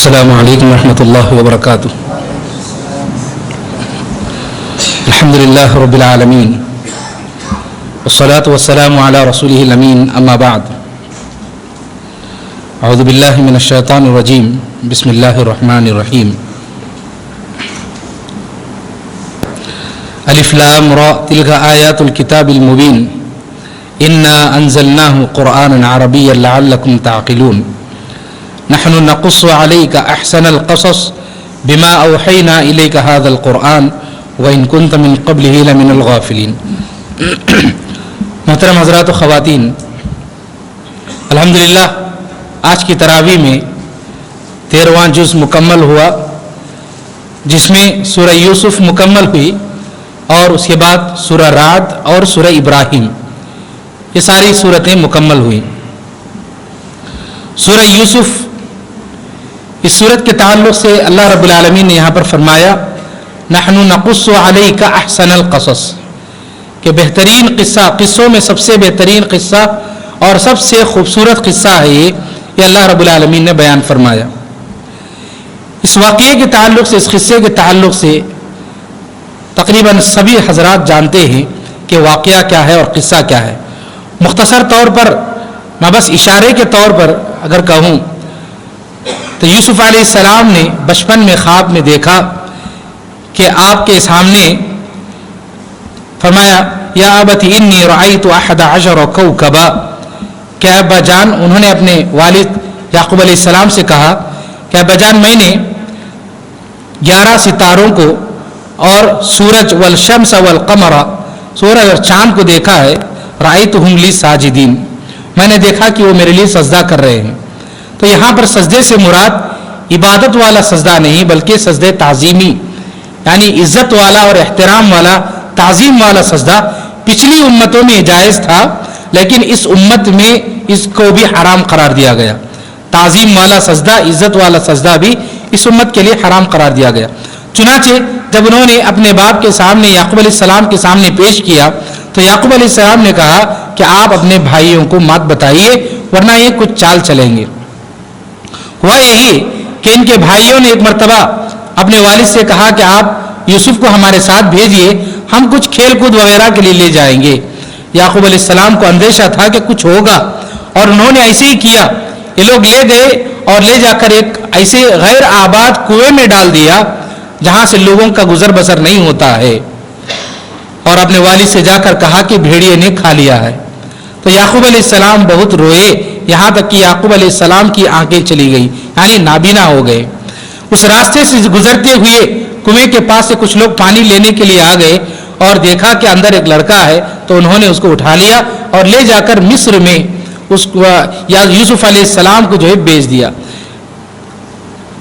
السلام علیکم ورحمۃ اللہ وبرکاتہ. الحمد للہ رب العالمین والصلاة والسلام علی رسولہ الامین. اما بعد، اعوذ باللہ من الشیطان الرجیم. بسم اللہ الرحمن الرحیم. الف لام را تلک آیات الکتاب المبین انا انزلناه قرآنا عربیا لعلکم تعقلون. نحن نقص عليك احسن القصص بما اوحينا اليك هذا القرآن وان كنت من قبله لمن الغافلين. محترم حضرات و خواتین، الحمدللہ آج کی تراویح میں 13واں جز مکمل ہوا، جس میں سورہ یوسف مکمل ہوئی اور اس کے بعد سورہ رعد اور سورہ ابراہیم، یہ ساری سورتیں مکمل ہوئیں. سورہ یوسف، اس صورت کے تعلق سے اللہ رب العالمین نے یہاں پر فرمایا نحن نقص علیک احسن القصص، کہ بہترین قصہ، قصوں میں سب سے بہترین قصہ اور سب سے خوبصورت قصہ ہے یہ اللہ رب العالمین نے بیان فرمایا. اس واقعے کے تعلق سے، اس قصے کے تعلق سے تقریباً سبھی حضرات جانتے ہیں کہ واقعہ کیا ہے اور قصہ کیا ہے. مختصر طور پر میں بس اشارے کے طور پر اگر کہوں تو یوسف علیہ السلام نے بچپن میں خواب میں دیکھا کہ آپ کے سامنے فرمایا یا ابت انی رأیت 11 کوکبا، کہ ابا جان، انہوں نے اپنے والد یعقوب علیہ السلام سے کہا کہ ابا جان، میں نے 11 ستاروں کو اور سورج والشمس والقمر، سورج اور چاند کو دیکھا ہے. رأیتہم لی ساجدین، میں نے دیکھا کہ وہ میرے لیے سجدہ کر رہے ہیں. تو یہاں پر سجدے سے مراد عبادت والا سجدہ نہیں بلکہ سجدے تعظیمی، یعنی عزت والا اور احترام والا، تعظیم والا سجدہ. پچھلی امتوں میں جائز تھا لیکن اس امت میں اس کو بھی حرام قرار دیا گیا. تعظیم والا سجدہ، عزت والا سجدہ بھی اس امت کے لیے حرام قرار دیا گیا. چنانچہ جب انہوں نے اپنے باپ کے سامنے، یعقوب علیہ السلام کے سامنے پیش کیا تو یعقوب علیہ السلام نے کہا کہ آپ اپنے بھائیوں کو مت بتائیے ورنہ یہ کچھ چال چلیں گے. ہوا یہی کہ ان کے بھائیوں نے ایک مرتبہ اپنے والد سے کہا کہ آپ یوسف کو ہمارے ساتھ بھیجیے، ہم کچھ کھیل کود وغیرہ کے لیے لے جائیں گے. یعقوب علیہ السلام کو اندیشہ تھا کہ کچھ ہوگا، اور انہوں نے ایسے ہی کیا. یہ لوگ لے گئے اور لے جا کر ایک ایسے غیر آباد کنویں میں ڈال دیا جہاں سے لوگوں کا گزر بسر نہیں ہوتا ہے، اور اپنے والد سے جا کر کہا کہ بھیڑیے نے کھا لیا ہے. تو یعقوب علیہ السلام بہت روئے، یہاں تک کہ یعقوب علیہ السلام کی آنکھیں چلی گئی، یعنی نابینا ہو گئے. اس راستے سے گزرتے ہوئے کنویں کے پاس سے کچھ لوگ پانی لینے کے لیے آ گئے اور دیکھا کہ اندر ایک لڑکا ہے، تو انہوں نے اس کو اٹھا لیا اور لے جا کر مصر میں اس کو یا یوسف علیہ السلام کو جو ہے بیچ دیا.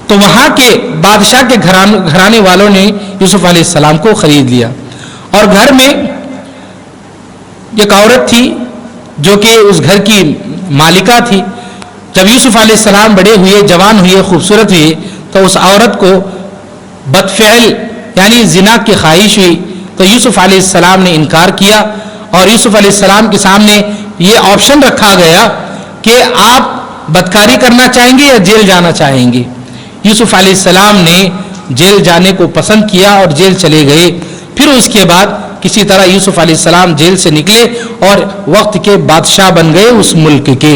تو وہاں کے بادشاہ کے گھرانے والوں نے یوسف علیہ السلام کو خرید لیا، اور گھر میں ایک عورت تھی جو کہ اس گھر کی مالکہ تھی. جب یوسف علیہ السلام بڑے ہوئے، جوان ہوئے، خوبصورت ہوئے، تو اس عورت کو بدفعل یعنی زنا کی خواہش ہوئی. تو یوسف علیہ السلام نے انکار کیا، اور یوسف علیہ السلام کے سامنے یہ آپشن رکھا گیا کہ آپ بدکاری کرنا چاہیں گے یا جیل جانا چاہیں گے. یوسف علیہ السلام نے جیل جانے کو پسند کیا اور جیل چلے گئے. پھر اس کے بعد کسی طرح یوسف علیہ السلام جیل سے نکلے اور وقت کے بادشاہ بن گئے اس ملک کے.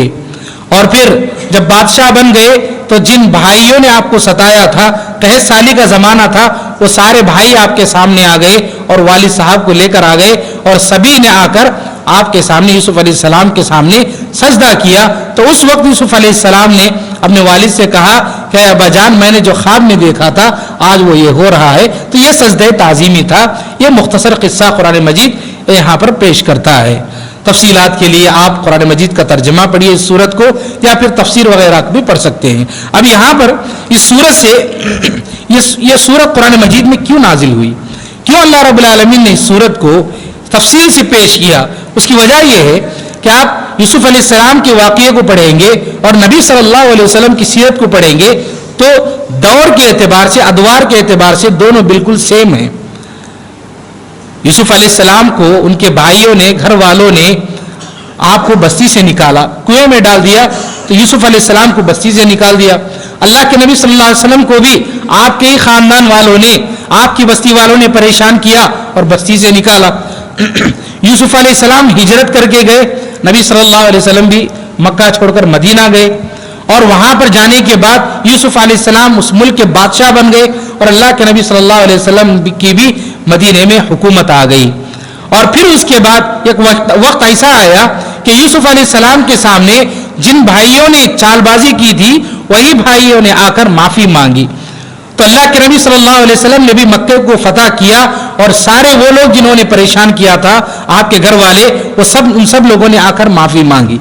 اور پھر جب بادشاہ بن گئے تو جن بھائیوں نے آپ کو ستایا تھا، 63 سالی کا زمانہ تھا، وہ سارے بھائی آپ کے سامنے آ گئے اور والد صاحب کو لے کر آ گئے، اور سبھی نے آ کر آپ کے سامنے، یوسف علیہ السلام کے سامنے سجدہ کیا. تو اس وقت یوسف علیہ السلام نے اپنے والد سے کہا کہ ابا جان، میں نے جو خواب میں دیکھا تھا آج وہ یہ ہو رہا ہے. تو یہ سجدہ تعظیمی تھا. یہ مختصر قصہ قرآن مجید یہاں پر پیش کرتا ہے. تفصیلات کے لیے آپ قرآن مجید کا ترجمہ پڑھیے اس سورت کو، یا پھر تفسیر وغیرہ بھی پڑھ سکتے ہیں. اب یہاں پر اس سورت سے یہ سورت قرآن مجید میں کیوں نازل ہوئی، کیوں اللہ رب العالمین نے اس سورت کو تفصیل سے پیش کیا؟ اس کی وجہ یہ ہے کہ آپ یوسف علیہ السلام کے واقعے کو پڑھیں گے اور نبی صلی اللہ علیہ وسلم کی سیرت کو پڑھیں گے تو دور کے اعتبار سے، ادوار کے اعتبار سے دونوں بالکل سیم ہیں. یوسف علیہ السلام کو ان کے بھائیوں نے، گھر والوں نے آپ کو بستی سے نکالا، کنویں میں ڈال دیا. تو یوسف علیہ السلام کو بستی سے نکال دیا. اللہ کے نبی صلی اللہ علیہ وسلم کو بھی آپ کے ہی خاندان والوں نے، آپ کی بستی والوں نے پریشان کیا اور بستی سے نکالا۔ یوسف علیہ السلام ہجرت کر کے گئے، نبی صلی اللہ علیہ وسلم بھی مکہ چھوڑ کر مدینہ گئے، اور وہاں پر جانے کے بعد یوسف علیہ السلام اس ملک کے بادشاہ بن گئے، اور اللہ کے نبی صلی اللہ علیہ وسلم کی بھی مدینے میں حکومت آ گئی۔ اور پھر اس کے بعد ایک وقت ایسا آیا کہ یوسف علیہ السلام کے سامنے جن بھائیوں نے چال بازی کی تھی وہی بھائیوں نے آ کر معافی مانگی، تو اللہ کے نبی صلی اللہ علیہ وسلم نے بھی مکے کو فتح کیا، اور سارے وہ لوگ جنہوں نے پریشان کیا تھا آپ کے گھر والے، وہ ان سب لوگوں نے آ کر معافی مانگی۔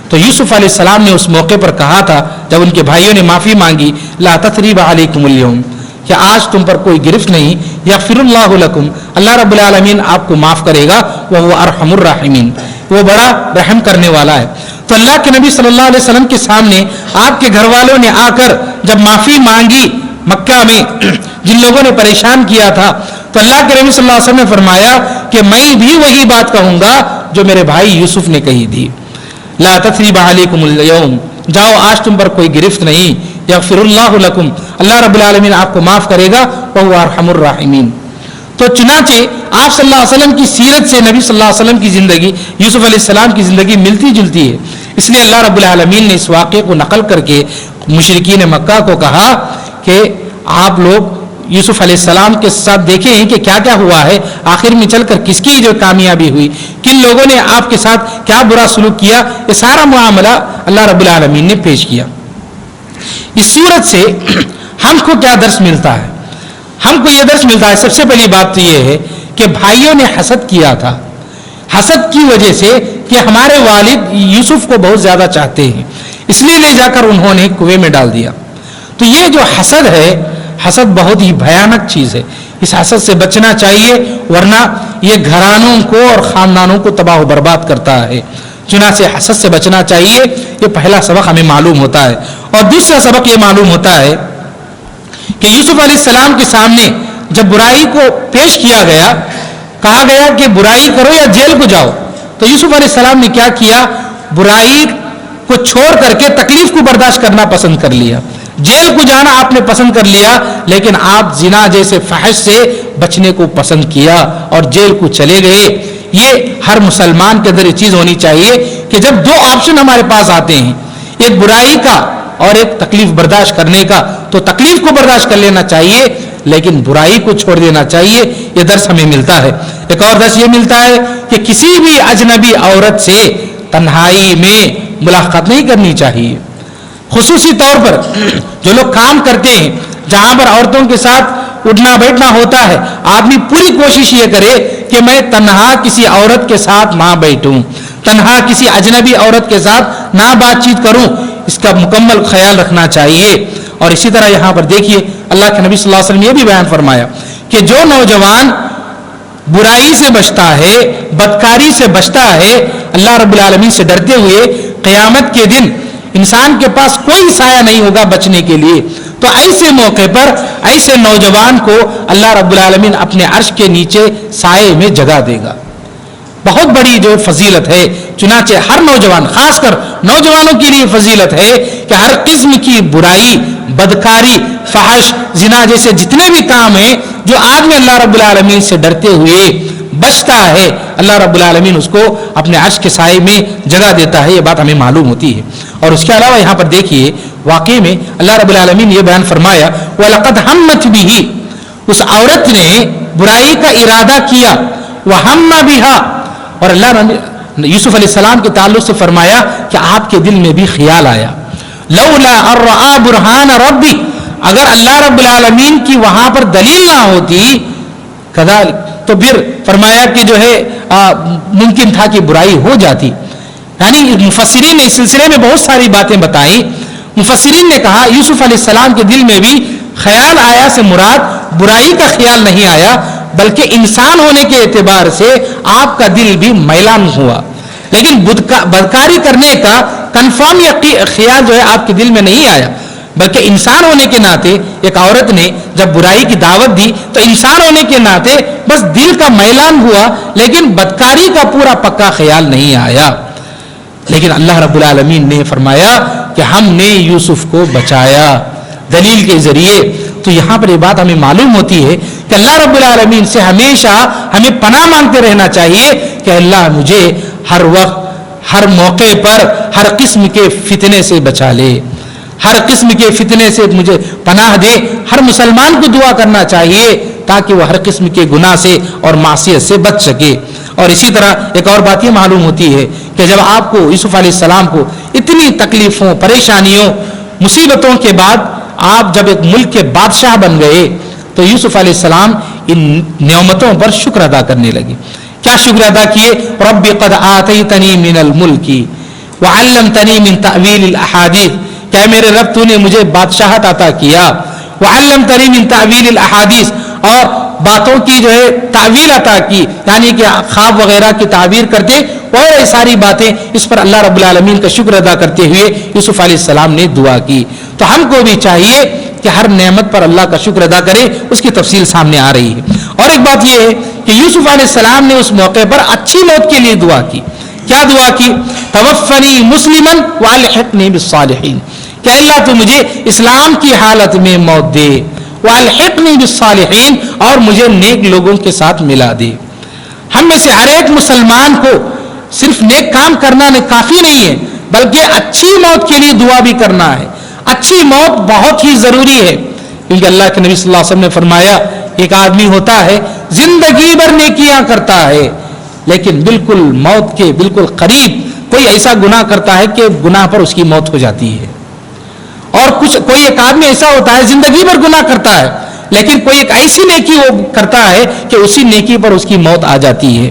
تو یوسف علیہ السلام نے اس موقع پر کہا تھا جب ان کے بھائیوں نے معافی مانگی، لا تثریب علیکم اليوم، کہ آج تم پر کوئی گرفت نہیں، یغفر اللہ لکم، اللہ رب العالمین آپ کو معاف کرے گا، وہو ارحم الراحمین، وہ بڑا رحم کرنے والا ہے۔ تو اللہ کے نبی صلی اللہ علیہ وسلم کے سامنے آپ کے گھر والوں نے آ کر جب معافی مانگی مکہ میں جن لوگوں نے پریشان کیا تھا، تو اللہ کے نبی صلی اللہ علیہ وسلم نے فرمایا کہ میں بھی وہی بات کہوں گا جو میرے بھائی یوسف نے کہی تھی، لا تثریب علیکم اليوم، جاؤ آج تم پر کوئی گرفت نہیں، یغفر اللہ لکم، اللہ رب العالمین آپ کو معاف کرے گا، وہو ارحم الراحمین۔ تو چنانچہ آپ صلی اللہ علیہ وسلم کی سیرت سے نبی صلی اللہ علیہ وسلم کی زندگی، یوسف علیہ السلام کی زندگی ملتی جلتی ہے، اس لیے اللہ رب العالمین نے اس واقعے کو نقل کر کے مشرکین مکہ کو کہا کہ آپ لوگ یوسف علیہ السلام کے ساتھ دیکھیں ہیں کہ کیا کیا ہوا ہے، آخر میں چل کر کس کی جو کامیابی ہوئی، کن لوگوں نے آپ کے ساتھ کیا برا سلوک کیا، یہ سارا معاملہ اللہ رب العالمین نے پیش کیا۔ اس صورت سے ہم کو کیا درس ملتا ہے؟ ہم کو یہ درس ملتا ہے، سب سے پہلی بات تو یہ ہے کہ بھائیوں نے حسد کیا تھا، حسد کی وجہ سے کہ ہمارے والد یوسف کو بہت زیادہ چاہتے ہیں، اس لیے لے جا کر انہوں نے کنویں میں ڈال دیا۔ تو یہ جو حسد ہے، حسد بہت ہی بھیانک چیز ہے، اس حسد سے بچنا چاہیے، ورنہ یہ گھرانوں کو اور خاندانوں کو تباہ و برباد کرتا ہے۔ چنانچہ حسد سے بچنا چاہیے، یہ پہلا سبق ہمیں معلوم ہوتا ہے۔ اور دوسرا سبق یہ معلوم ہوتا ہے کہ یوسف علیہ السلام کے سامنے جب برائی کو پیش کیا گیا، کہا گیا کہ برائی کرو یا جیل کو جاؤ، تو یوسف علیہ السلام نے کیا کیا؟ برائی کو چھوڑ کر کے تکلیف کو برداشت کرنا پسند کر لیا، جیل کو جانا آپ نے پسند کر لیا، لیکن آپ زنا جیسے فحش سے بچنے کو پسند کیا اور جیل کو چلے گئے۔ یہ ہر مسلمان کے اندر یہ چیز ہونی چاہیے کہ جب دو آپشن ہمارے پاس آتے ہیں، ایک برائی کا اور ایک تکلیف برداشت کرنے کا، تو تکلیف کو برداشت کر لینا چاہیے لیکن برائی کو چھوڑ دینا چاہیے۔ یہ درس ہمیں ملتا ہے۔ ایک اور درس یہ ملتا ہے کہ کسی بھی اجنبی عورت سے تنہائی میں ملاقات نہیں کرنی چاہیے، خصوصی طور پر جو لوگ کام کرتے ہیں جہاں پر عورتوں کے ساتھ اٹھنا بیٹھنا ہوتا ہے، آدمی پوری کوشش یہ کرے کہ میں تنہا کسی عورت کے ساتھ نہ بیٹھوں، تنہا کسی اجنبی عورت کے ساتھ نہ بات چیت کروں، اس کا مکمل خیال رکھنا چاہیے۔ اور اسی طرح یہاں پر دیکھیے اللہ کے نبی صلی اللہ علیہ وسلم نے یہ بھی بیان فرمایا کہ جو نوجوان برائی سے بچتا ہے، بدکاری سے بچتا ہے، اللہ رب العالمین سے ڈرتے ہوئے، قیامت کے دن انسان کے پاس کوئی سایہ نہیں ہوگا بچنے کے لیے، تو ایسے موقع پر ایسے نوجوان کو اللہ رب العالمین اپنے عرش کے نیچے سائے میں جگہ دے گا۔ بہت بڑی جو فضیلت ہے، چنانچہ ہر نوجوان، خاص کر نوجوانوں کے لیے فضیلت ہے کہ ہر قسم کی برائی، بدکاری، فحش، زنا جیسے جتنے بھی کام ہیں جو آدمی اللہ رب العالمین سے ڈرتے ہوئے بچتا ہے، اللہ رب العالمین اس کو اپنے عرش کے سائے میں جگہ دیتا ہے۔ یہ بات ہمیں معلوم ہوتی ہے۔ اور اس کے علاوہ یہاں پر دیکھیے واقعے میں اللہ رب العالمین یہ بیان فرمایا وَلَقَدْ هَمَّتْ بِهِ، اس عورت نے برائی کا ارادہ کیا، وَهَمَّ بِهَا، اور اللہ نے یوسف علیہ السلام کے تعلق سے فرمایا کہ آپ کے دل میں بھی خیال آیا، لولا ان رأى برہان ربی، اگر اللہ رب العالمین کی وہاں پر دلیل نہ ہوتی، کذالک، تو پھر فرمایا کہ جو ہے ممکن تھا کہ برائی ہو جاتی۔ یعنی مفسرین نے اس سلسلے میں بہت ساری باتیں بتائیں۔ مفسرین نے کہا یوسف علیہ السلام کے دل میں بھی خیال آیا سے مراد برائی کا خیال نہیں آیا، بلکہ انسان ہونے کے اعتبار سے آپ کا دل بھی میلان ہوا، لیکن بدکاری کرنے کا کنفرم خیال جو ہے آپ کے دل میں نہیں آیا، بلکہ انسان ہونے کے ناطے ایک عورت نے جب برائی کی دعوت دی تو انسان ہونے کے ناطے بس دل کا میلان ہوا، لیکن بدکاری کا پورا پکا خیال نہیں آیا۔ لیکن اللہ رب العالمین نے فرمایا کہ ہم نے یوسف کو بچایا، دلیل کے ذریعے. تو یہاں پر یہ بات ہمیں معلوم ہوتی ہے کہ اللہ رب العالمین سے ہمیشہ ہمیں پناہ مانگتے رہنا چاہیے کہ اللہ مجھے ہر وقت ہر موقع پر ہر قسم کے فتنے سے بچا لے, ہر قسم کے فتنے سے مجھے پناہ دے. ہر مسلمان کو دعا کرنا چاہیے تاکہ وہ ہر قسم کے گناہ سے اور معصیت سے بچ سکے. اور اسی طرح ایک اور بات یہ معلوم ہوتی ہے کہ جب آپ کو یوسف علیہ السلام کو اتنی تکلیفوں, پریشانیوں, مصیبتوں کے بعد آپ جب ایک ملک کے بادشاہ بن گئے تو یوسف علیہ السلام ان نعمتوں پر شکر ادا کرنے لگے. کیا شکر ادا کیے؟ رب قد آتیتنی من الملک وعلمتنی من تعویل الاحادیث, کہ میرے رب تو نے مجھے بادشاہت عطا کیا, وعلمتنی من تعویل الاحادیث, اور باتوں کی جو ہے تعویل عطا کی, یعنی کہ خواب وغیرہ کی تعبیر کرتے اور یہ ساری باتیں. اس پر اللہ رب العالمین کا شکر ادا کرتے ہوئے یوسف علیہ السلام نے دعا کی. تو ہم کو بھی چاہیے کہ ہر نعمت پر اللہ کا شکر ادا کرے. اس کی تفصیل سامنے آ رہی ہے. اور ایک بات یہ ہے کہ یوسف علیہ السلام نے اس موقع پر اچھی موت کے لیے دعا کی. کیا دعا کی؟ توفنی مسلما والحقنی بالصالحین, کہ اللہ تو مجھے اسلام کی حالت میں موت دے, والحقنی بالصالحین, اور مجھے نیک لوگوں کے ساتھ ملا دے. ہم میں سے ہر ایک مسلمان کو صرف نیک کام کرنا کافی نہیں ہے, بلکہ اچھی موت کے لیے دعا بھی کرنا ہے. اچھی موت بہت ہی ضروری ہے, کیونکہ اللہ کے نبی صلی اللہ علیہ وسلم نے فرمایا ایک آدمی ہوتا ہے زندگی بھر نیکیاں کرتا ہے, لیکن بالکل موت کے بالکل قریب کوئی ایسا گناہ کرتا ہے کہ گناہ پر اس کی موت ہو جاتی ہے. اور کوئی ایک آدمی ایسا ہوتا ہے زندگی بھر گناہ کرتا ہے, لیکن کوئی ایک ایسی نیکی وہ کرتا ہے کہ اسی نیکی پر اس کی موت آ جاتی ہے.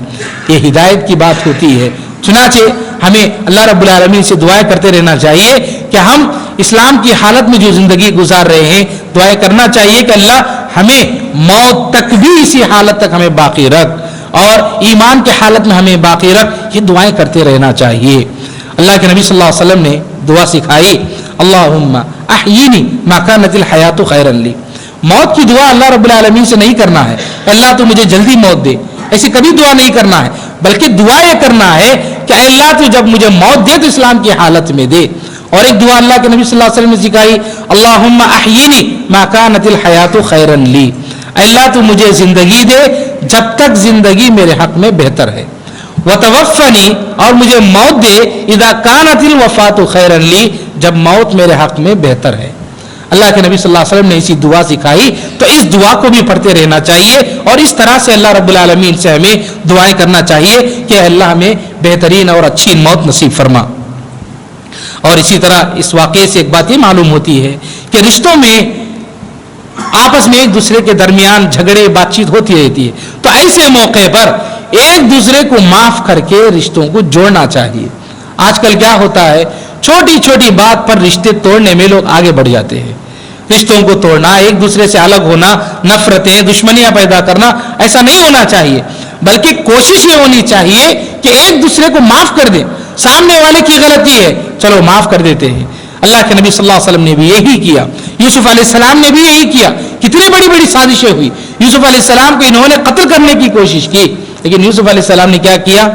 یہ ہدایت کی بات ہوتی ہے. چنانچہ ہمیں اللہ رب العالمین سے دعائیں کرتے رہنا چاہیے کہ ہم اسلام کی حالت میں جو زندگی گزار رہے ہیں, دعائیں کرنا چاہیے کہ اللہ ہمیں موت تک بھی اسی حالت تک ہمیں باقی رکھ, اور ایمان کی حالت میں ہمیں باقی رکھ. یہ دعائیں کرتے رہنا چاہیے. اللہ کے نبی صلی اللہ علیہ وسلم نے دعا سکھائی, اللہم احیینی ما کانت الحیات خیرا لی. موت کی دعا اللہ رب العالمین سے نہیں کرنا ہے اللہ تو مجھے جلدی موت دے, ایسی کبھی دعا نہیں کرنا ہے, بلکہ دعا یہ کرنا ہے کہ اے اللہ تو جب مجھے موت دے تو اسلام کی حالت میں دے. اور ایک دعا اللہ کے نبی صلی اللہ علیہ وسلم نے سکھائی, اللہم احیینی ما کانت الحیات خیرا لی. اے اللہ تو مجھے زندگی دے جب تک زندگی میرے حق میں بہتر ہے, وتوفنی, اور مجھے موت دے اذا کانت الوفات خیرا لی, جب موت میرے حق میں بہتر ہے. اللہ کے نبی صلی اللہ علیہ وسلم نے اسی دعا سکھائی, تو اس دعا کو بھی پڑھتے رہنا چاہیے. اور اس طرح سے اللہ رب العالمین سے ہمیں دعائیں کرنا چاہیے کہ اللہ ہمیں بہترین اور اچھی موت نصیب فرما. اور اسی طرح اس واقعے سے ایک بات یہ معلوم ہوتی ہے کہ رشتوں میں آپس میں ایک دوسرے کے درمیان جھگڑے بات چیت ہوتی رہتی ہے, تو ایسے موقع پر ایک دوسرے کو معاف کر کے رشتوں کو جوڑنا چاہیے. آج کل کیا ہوتا ہے, چھوٹی چھوٹی بات پر رشتے توڑنے میں لوگ آگے بڑھ جاتے ہیں. رشتوں کو توڑنا, ایک دوسرے سے الگ ہونا, نفرتیں, دشمنیاں پیدا کرنا, ایسا نہیں ہونا چاہیے. بلکہ کوشش یہ ہونی چاہیے کہ ایک دوسرے کو معاف کر دیں. سامنے والے کی غلطی ہے, چلو معاف کر دیتے ہیں. اللہ کے نبی صلی اللہ علیہ وسلم نے بھی یہی کیا, یوسف علیہ السلام نے بھی یہی کیا. کتنی بڑی بڑی سازشیں ہوئی. یوسف علیہ السلام کو انہوں نے قتل کرنے کی کوشش کی, لیکن یوسف علیہ السلام نے کیا کیا؟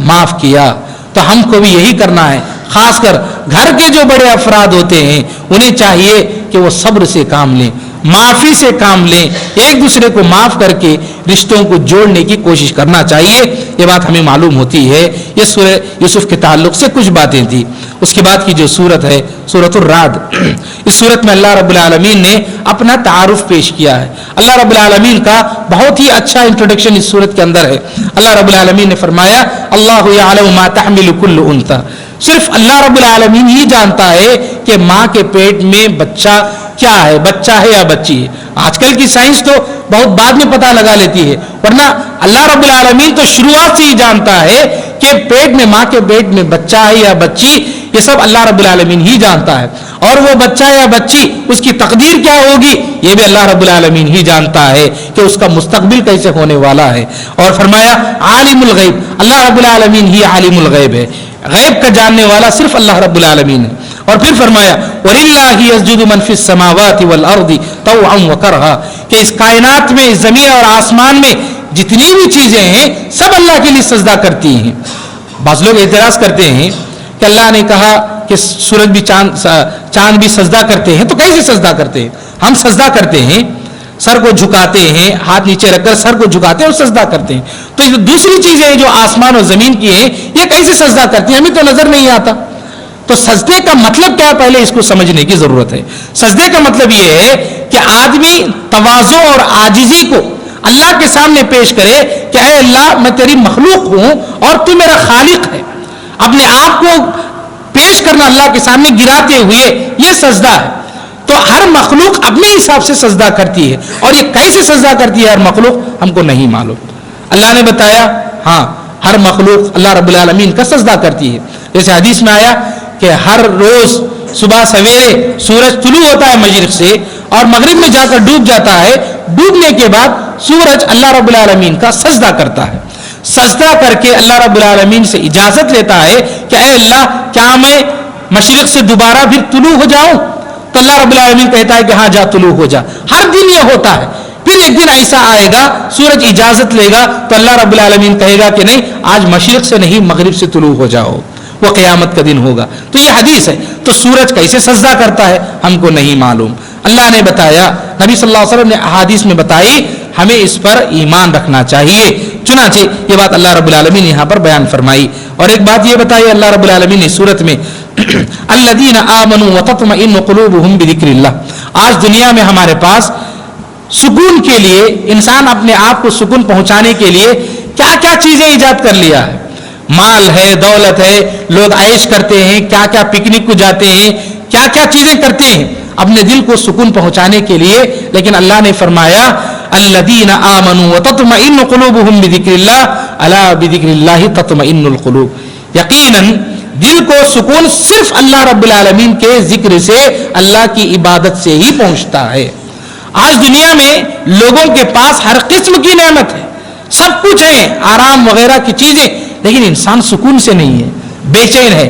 معاف کیا. تو ہم کو بھی یہی کرنا ہے. خاص کر گھر کے جو بڑے افراد ہوتے ہیں انہیں چاہیے کہ وہ صبر سے کام لیں, معافی سے کام لیں, ایک دوسرے کو معاف کر کے رشتوں کو جوڑنے کی کوشش کرنا چاہیے. یہ بات ہمیں معلوم ہوتی ہے. یہ سورہ یوسف کے تعلق سے کچھ باتیں تھیں. اس کے بعد کی جو سورت ہے سورۃ الرعد, اس سورت میں اللہ رب العالمین نے اپنا تعارف پیش کیا ہے. اللہ رب العالمین کا بہت ہی اچھا انٹروڈکشن اس سورت کے اندر ہے. اللہ رب العالمین نے فرمایا, اللہ یعلم ما تحمل کل انثی, صرف اللہ رب العالمین ہی جانتا ہے کہ ماں کے پیٹ میں بچہ کیا ہے, بچہ ہے یا بچی ہے. آج کل کی سائنس تو بہت بعد میں پتہ لگا لیتی ہے, ورنہ اللہ رب العالمین تو شروعات سے ہی جانتا ہے کہ پیٹ میں, ماں کے پیٹ میں بچہ ہے یا بچی, یہ سب اللہ رب العالمین ہی جانتا ہے. اور وہ بچہ یا بچی اس کی تقدیر کیا ہوگی یہ بھی اللہ رب العالمین ہی جانتا ہے کہ اس کا مستقبل کیسے ہونے والا ہے. اور فرمایا عالم الغیب, اللہ رب العالمین ہی عالم الغیب ہے, غیب کا جاننے والا صرف اللہ رب العالمین ہے. اور پھر فرمایا وَلِلَّهِ يَسْجُدُ مَنْ فِي السَّمَاوَاتِ وَالْأَرْضِ طَوْعًا وَكَرْهًا, کہ اس کائنات میں, اس زمین اور آسمان میں جتنی بھی چیزیں ہیں سب اللہ کے لیے سجدہ کرتی ہیں. بعض لوگ اعتراض کرتے ہیں کہ اللہ نے کہا کہ سورج بھی چاند بھی سجدہ کرتے ہیں، تو کیسے سجدہ کرتے ہیں؟ ہم سجدہ کرتے ہیں، سر کو جھکاتے ہیں، ہاتھ نیچے رکھ کر سر کو جھکاتے ہیں اور سجدہ کرتے ہیں. تو یہ دوسری چیزیں جو آسمان اور زمین کی ہیں یہ کیسے سجدہ کرتی ہیں؟ ہمیں تو نظر نہیں آتا. تو سجدے کا مطلب کیا ہے، پہلے اس کو سمجھنے کی ضرورت ہے. سجدے کا مطلب یہ ہے کہ آدمی تواضع اور عاجزی کو اللہ کے سامنے پیش کرے کہ اے اللہ میں تیری مخلوق ہوں اور تو میرا خالق ہے. اپنے آپ کو پیش کرنا اللہ کے سامنے گراتے ہوئے، یہ سجدہ ہے. تو ہر مخلوق اپنے حساب سے سجدہ کرتی ہے، اور یہ کیسے سجدہ کرتی ہے ہر مخلوق ہم کو نہیں معلوم. اللہ نے بتایا ہاں ہر مخلوق اللہ رب العالمین کا سجدہ کرتی ہے. جیسے حدیث میں آیا کہ ہر روز صبح سویرے سورج طلوع ہوتا ہے مشرق سے اور مغرب میں جا کر ڈوب جاتا ہے. ڈوبنے کے بعد سورج اللہ رب العالمین کا سجدہ کرتا ہے. سجدہ کر کے اللہ رب العالمین سے اجازت لیتا ہے کہ اے اللہ کیا میں مشرق سے دوبارہ پھر طلوع ہو جاؤں؟ تو اللہ رب العالمین کہتا ہے کہ ہاں جا طلوع ہو جا. ہر دن یہ ہوتا ہے. پھر ایک دن ایسا آئے گا سورج اجازت لے گا تو اللہ رب العالمین کہے گا کہ نہیں آج مشرق سے نہیں مغرب سے طلوع ہو جاؤ، وہ قیامت کا دن ہوگا. تو یہ حدیث ہے. تو سورج کیسے سجدہ کرتا ہے ہم کو نہیں معلوم. اللہ نے بتایا، نبی صلی اللہ علیہ وسلم نے احادیث میں بتائی، ہمیں اس پر ایمان رکھنا چاہیے. چنانچہ یہ بات اللہ رب العالمین نے یہاں پر بیان فرمائی. اور ایک بات یہ بتائی اللہ رب العالمین نے سورت میں الذین آمنوا وتطمئن قلوبهم بذکر اللہ. آج دنیا میں ہمارے پاس سکون کے لیے، انسان اپنے آپ کو سکون پہنچانے کے لیے کیا کیا چیزیں ایجاد کر لیا ہے. مال ہے، دولت ہے، لوگ عیش کرتے ہیں، کیا کیا پکنک کو جاتے ہیں، کیا کیا چیزیں کرتے ہیں اپنے دل کو سکون پہنچانے کے لیے. لیکن اللہ نے فرمایا الذین آمنوا وتطمئن قلوبهم بذکر اللہ الا بذکر اللہ تطمئن القلوب. یقیناً دل کو سکون صرف اللہ رب العالمین کے ذکر سے، اللہ کی عبادت سے ہی پہنچتا ہے. آج دنیا میں لوگوں کے پاس ہر قسم کی نعمت ہے، سب کچھ ہے، آرام وغیرہ کی چیزیں، لیکن انسان سکون سے نہیں ہے، بے چین ہے.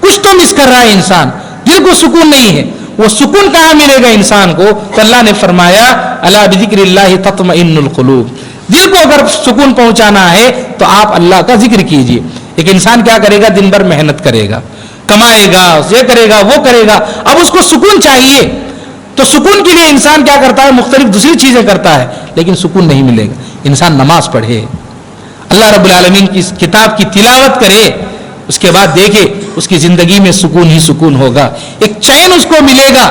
کچھ تو مس کر رہا ہے انسان، دل کو سکون نہیں ہے. وہ سکون کہاں ملے گا انسان کو؟ تو اللہ نے فرمایا الا بذکر اللہ تطمئن القلوب. دل کو اگر سکون پہنچانا ہے تو آپ اللہ کا ذکر کیجیے. ایک انسان کیا کرے گا؟ دن بھر محنت کرے گا، کمائے گا، یہ کرے گا، وہ کرے گا. اب اس کو سکون چاہیے، تو سکون کے لیے انسان کیا کرتا ہے؟ مختلف دوسری چیزیں کرتا ہے، لیکن سکون نہیں ملے گا. انسان نماز پڑھے، اللہ رب العالمین کی کتاب کی تلاوت کرے، اس کے بعد دیکھے اس کی زندگی میں سکون ہی سکون ہوگا. ایک چین اس کو ملے گا،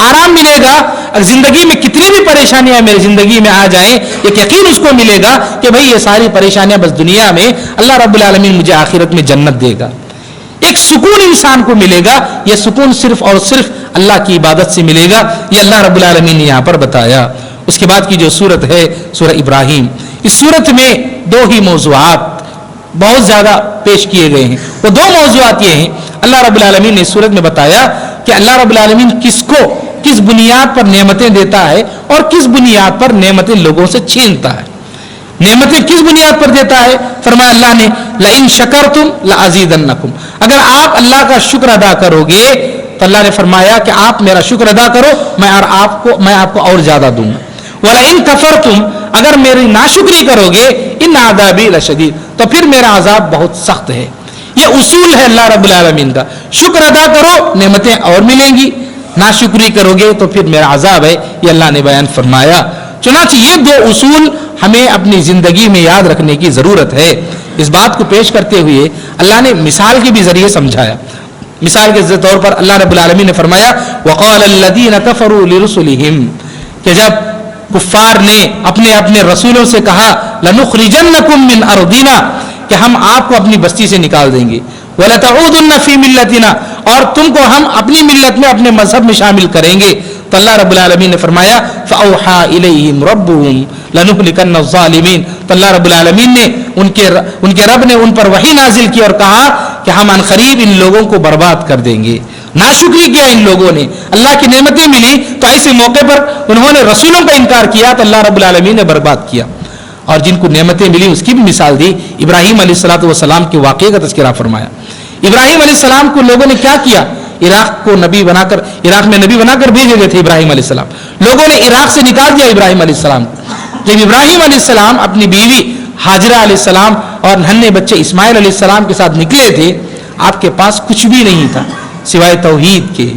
آرام ملے گا. اگر زندگی میں کتنی بھی پریشانیاں میری زندگی میں آ جائیں، ایک یقین اس کو ملے گا کہ بھئی یہ ساری پریشانیاں بس دنیا میں، اللہ رب العالمین مجھے آخرت میں جنت دے گا. ایک سکون انسان کو ملے گا. یہ سکون صرف اور صرف اللہ کی عبادت سے ملے گا. یہ اللہ رب العالمین نے یہاں پر بتایا. اس کے بعد کی جو سورت ہے سورہ ابراہیم، اس سورت میں دو ہی موضوعات بہت زیادہ پیش کیے گئے ہیں. وہ دو موضوعات یہ ہیں، اللہ رب العالمین نے اس سورت میں بتایا کہ اللہ رب العالمین کس کو کس بنیاد پر نعمتیں دیتا ہے اور کس بنیاد پر نعمتیں لوگوں سے چھینتا ہے. نعمتیں کس بنیاد پر دیتا ہے؟ فرمایا اللہ نے لئن شکرتم لازیدنکم. اگر آپ اللہ کا شکر ادا کرو گے تو اللہ نے فرمایا کہ آپ میرا شکر ادا کرو، میں آپ کو اور زیادہ دوں گا. ولئن کفرتم، اگر میری ناشکری کرو گے، ان عذابی لشدید، تو پھر میرا عذاب بہت سخت ہے. یہ اصول ہے اللہ رب العالمین کا. شکر ادا کرو نعمتیں اور ملیں گی، ناشکری کرو گے تو پھر میرا عذاب ہے. یہ اللہ نے بیان فرمایا. چنانچہ یہ دو اصول ہمیں اپنی زندگی میں یاد رکھنے کی ضرورت ہے. اس بات کو پیش کرتے ہوئے اللہ نے مثال کے بھی ذریعے سمجھایا. مثال کے طور پر اللہ رب العالمین نے فرمایا وقال الذین کفروا لرسلهم، کہ جب کفار نے اپنے رسولوں سے کہا لنخرجنکم من ارضنا، کہ ہم آپ کو اپنی بستی سے نکال دیں گے، ولتعودن فی ملتنا، اور تم کو ہم اپنی ملت میں اپنے مذہب میں شامل کریں گے. تو اللہ رب العالمین نے فرمایا فاوحى الیہم ربهم لنهلکن الظالمین. تو اللہ رب العالمین نے ان کے رب نے ان پر وحی نازل کی اور کہا کہ ہم ان قریب ان لوگوں کو برباد کر دیں گے. ناشکری کیا ان لوگوں نے، اللہ کی نعمتیں ملی تو ایسے موقع پر انہوں نے رسولوں کا انکار کیا تو اللہ رب العالمین نے برباد کیا. اور جن کو نعمتیں ملی اس کی بھی مثال دی. ابراہیم علیہ السلام کے واقعے کا تذکرہ فرمایا. ابراہیم علیہ السلام کو لوگوں نے کیا کیا؟ عراق میں نبی بنا کر بھیجے گئے تھے ابراہیم علیہ السلام. لوگوں نے عراق سے نکال دیا ابراہیم علیہ السلام کو. جب ابراہیم علیہ السلام اپنی بیوی ہاجرہ علیہ السلام اور ننھے بچے اسماعیل علیہ السلام کے ساتھ نکلے تھے، آپ کے پاس کچھ بھی نہیں تھا سوائے توحید کے.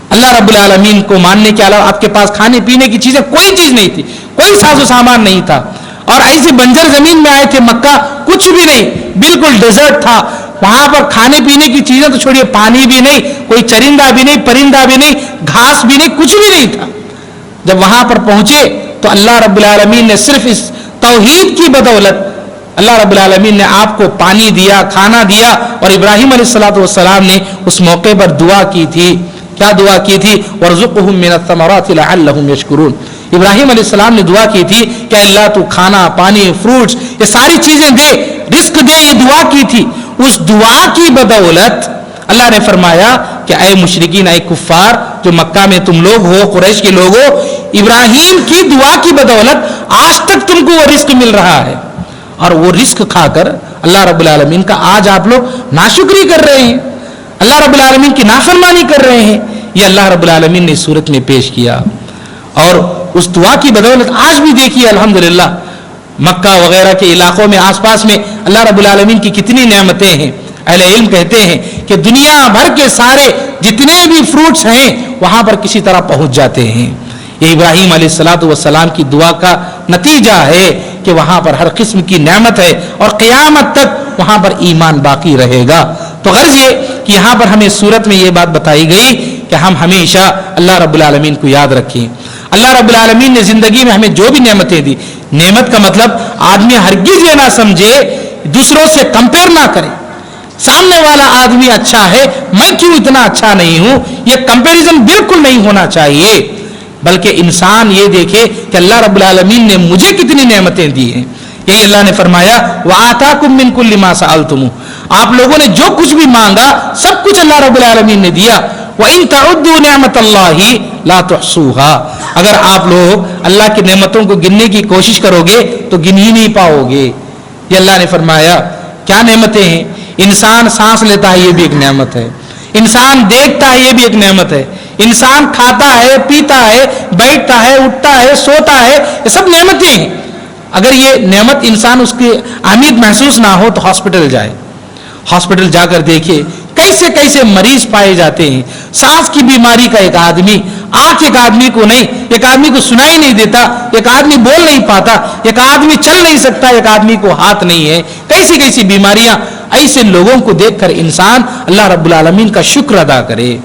اللہ رب العالمین کو ماننے کے علاوہ آپ کے پاس کھانے پینے کی چیزیں کوئی چیز نہیں تھی, کوئی ساز و سامان نہیں تھا, اور ایسی بنجر زمین میں آئے تھے مکہ, کچھ بھی نہیں, بالکل ڈیزرٹ تھا. وہاں پر کھانے پینے کی چیزیں تو چھوڑیے, پانی بھی نہیں, کوئی چرندہ بھی نہیں, پرندہ بھی نہیں, گھاس بھی نہیں, کچھ بھی نہیں تھا. جب وہاں پر پہنچے تو اللہ رب العالمین نے صرف اس توحید کی بدولت اللہ رب العالمین نے آپ کو پانی دیا, کھانا دیا. اور ابراہیم علیہ السلام نے اس موقع پر دعا کی تھی. کیا دعا کی تھی؟ وَارْزُقْهُم مِّنَ الثَّمَرَاتِ لَعَلَّهُمْ يَشْكُرُونَ. ابراہیم علیہ السلام نے دعا کی تھی کہ اللہ تو کھانا, پانی, فروٹس, یہ ساری چیزیں دے, رزق دے, یہ دعا کی تھی. اس دعا کی بدولت اللہ نے فرمایا کہ اے مشرکین, اے کفار جو مکہ میں تم لوگ ہو, قریش کے لوگ ہو, ابراہیم کی دعا کی بدولت آج تک تم کو وہ رزق مل رہا ہے. اور وہ رزق کھا کر اللہ رب العالمین کا آج آپ لوگ ناشکری کر رہے ہیں, اللہ رب العالمین کی نافرمانی کر رہے ہیں. یہ اللہ رب العالمین نے اس صورت میں پیش کیا. اور اس دعا کی بدولت آج بھی دیکھیے الحمدللہ مکہ وغیرہ کے علاقوں میں, آس پاس میں اللہ رب العالمین کی کتنی نعمتیں ہیں. اہل علم کہتے ہیں کہ دنیا بھر کے سارے جتنے بھی فروٹس ہیں وہاں پر کسی طرح پہنچ جاتے ہیں. یہ ابراہیم علیہ السلام کی دعا کا نتیجہ ہے کہ وہاں پر ہر قسم کی نعمت ہے, اور قیامت تک وہاں پر ایمان باقی رہے گا. تو غرض یہ کہ یہاں پر ہمیں صورت میں یہ بات بتائی گئی کہ ہم ہمیشہ اللہ رب العالمین کو یاد رکھیں. اللہ رب العالمین نے زندگی میں ہمیں جو بھی نعمتیں دی, نعمت کا مطلب آدمی ہرگز یہ نہ سمجھے, دوسروں سے کمپیئر نہ کرے. سامنے والا آدمی اچھا ہے, میں کیوں اتنا اچھا نہیں ہوں, یہ کمپیریزن بالکل نہیں ہونا چاہیے. بلکہ انسان یہ دیکھے کہ اللہ رب العالمین نے مجھے کتنی نعمتیں دی ہیں. یہی اللہ نے فرمایا وَآتَاكُم مِّن كُلِّ مَا سَأَلْتُمُوهُ, آپ لوگوں نے جو کچھ بھی مانگا سب کچھ اللہ رب العالمین نے دیا. وَإِن تَعُدُّوا نِعْمَتَ اللَّهِ لَا تُحْصُوهَا, اگر آپ لوگ اللہ کی نعمتوں کو گننے کی کوشش کرو گے تو گن ہی نہیں پاؤ گے. یہ اللہ نے فرمایا کیا نعمتیں ہیں. انسان سانس لیتا ہے, یہ بھی ایک نعمت ہے. انسان دیکھتا ہے, یہ بھی ایک نعمت ہے. انسان کھاتا ہے, پیتا ہے, بیٹھتا ہے, اٹھتا ہے, سوتا ہے, یہ سب نعمتیں ہیں. اگر یہ نعمت انسان اس کی اہمیت محسوس نہ ہو تو ہاسپٹل جائے, ہاسپٹل جا کر دیکھے کیسے کیسے مریض پائے جاتے ہیں. سانس کی بیماری کا ایک آدمی, آنکھ ایک آدمی کو نہیں, ایک آدمی کو سنائی نہیں دیتا, ایک آدمی بول نہیں پاتا, ایک آدمی چل نہیں سکتا, ایک آدمی کو ہاتھ نہیں ہے, کیسی کیسی بیماریاں. ایسے لوگوں کو دیکھ کر انسان اللہ رب العالمین کا شکر ادا کرے.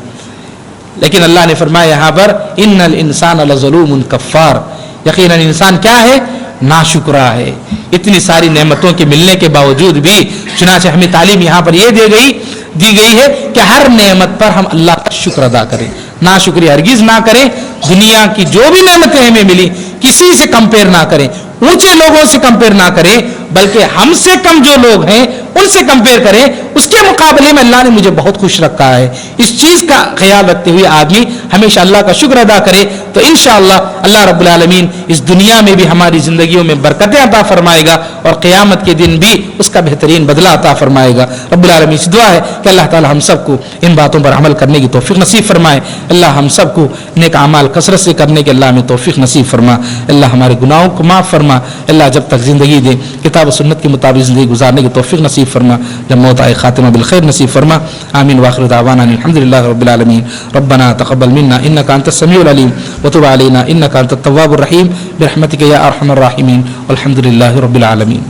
لیکن اللہ نے فرمایا یہاں پر ان الانسان لظلوم کفار, یقیناً انسان کیا ہے, ناشکرا ہے. اتنی ساری نعمتوں کے ملنے کے باوجود بھی چنانچہ ہمیں تعلیم یہاں پر یہ دی گئی ہے کہ ہر نعمت پر ہم اللہ کا شکر ادا کریں, ناشکری ہرگز نہ کریں. دنیا کی جو بھی نعمتیں ہمیں ملی کسی سے کمپیئر نہ کریں, اونچے لوگوں سے کمپیئر نہ کریں, بلکہ ہم سے کم جو لوگ ہیں ان سے کمپیئر کریں. اس کے مقابلے میں اللہ نے مجھے بہت خوش رکھا ہے, اس چیز کا خیال رکھتے ہوئے آدمی ہمیشہ اللہ کا شکر ادا کرے تو انشاءاللہ اللہ رب العالمین اس دنیا میں بھی ہماری زندگیوں میں برکتیں عطا فرمائے گا, اور قیامت کے دن بھی اس کا بہترین بدلہ عطا فرمائے گا. رب العالمین سے دعا ہے کہ اللہ تعالی ہم سب کو ان باتوں پر عمل کرنے کی توفیق نصیب فرمائے. اللہ ہم سب کو نیک اعمال کثرت سے کرنے کے اللہ ہمیں توفیق نصیب فرما. اللہ ہمارے گناہوں کو معاف فرما. اللہ جب تک زندگی دے کتاب و سنت کے مطابق زندگی گزارنے کی توفیق نصیب فرما. جب موت آئے خاتمہ بالخیر نصیب فرما. آمین واخر دعوانا الحمدللہ رب العالمین. ربنا تقبل منا انك انت السميع العليم وتب علينا انك انت التواب الرحيم برحمتك يا ارحم الراحمين والحمد لله رب العالمين.